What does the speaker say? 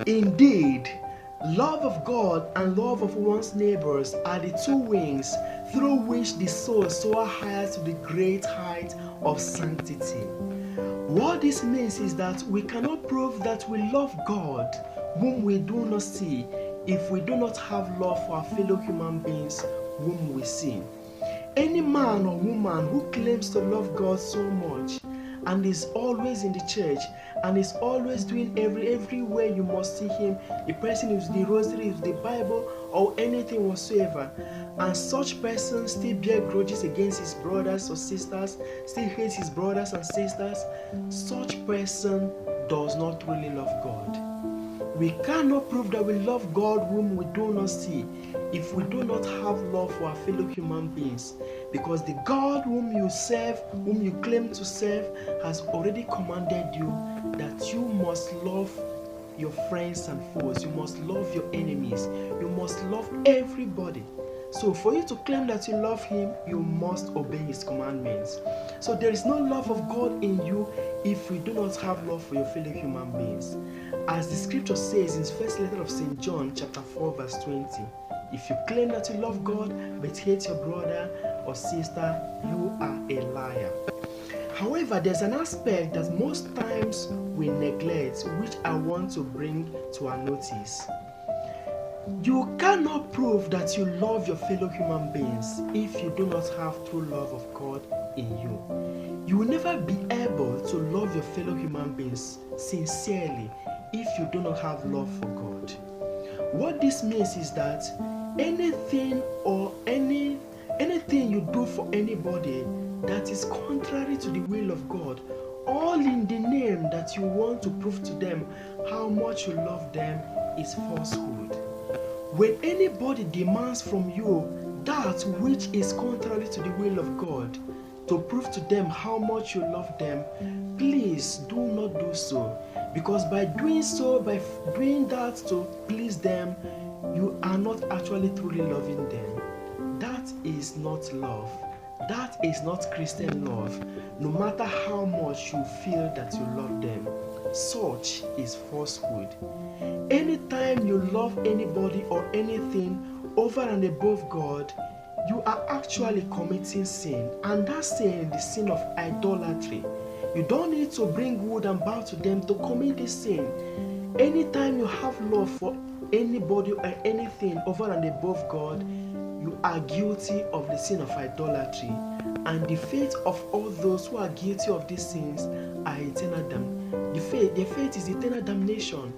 Indeed, love of God and love of one's neighbors are the two wings through which the soul soars higher to the great height of sanctity. What this means is that we cannot prove that we love God whom we do not see if we do not have love for our fellow human beings whom we see. Any man or woman who claims to love God so much and is always in the church and is always doing everywhere you must see him, the person is the rosary, is the Bible, or anything whatsoever, and such person still bear grudges against his brothers or sisters, still hates his brothers and sisters, such person does not really love God. We cannot prove that we love God whom we do not see if we do not have love for our fellow human beings, because the God whom you serve, whom you claim to serve, has already commanded you that you must love your friends and foes, you must love your enemies, you must love everybody. So for you to claim that you love him, you must obey his commandments. So there is no love of God in you if you do not have love for your fellow human beings. As the scripture says in the first letter of St. John chapter 4 verse 20, if you claim that you love God but hate your brother or sister, you are a liar. However, there's an aspect that most times we neglect, which I want to bring to our notice. You cannot prove that you love your fellow human beings if you do not have true love of God in you. You will never be able to love your fellow human beings sincerely if you do not have love for God. What this means is that anything you do for anybody that is contrary to the will of God, all in the name that you want to prove to them how much you love them, is falsehood. When anybody demands from you that which is contrary to the will of God to prove to them how much you love them, please do not do so, because by doing so, by doing that to please them, you are not actually truly loving them. That is not love. That is not Christian love, no matter how much you feel that you love them. Such is falsehood. Anytime you love anybody or anything over and above God, you are actually committing sin, and that sin is the sin of idolatry. You don't need to bring wood and bow to them to commit this sin. Anytime you have love for anybody or anything over and above God, you are guilty of the sin of idolatry, and the fate of all those who are guilty of these sins are eternal damnation. Their fate is eternal damnation.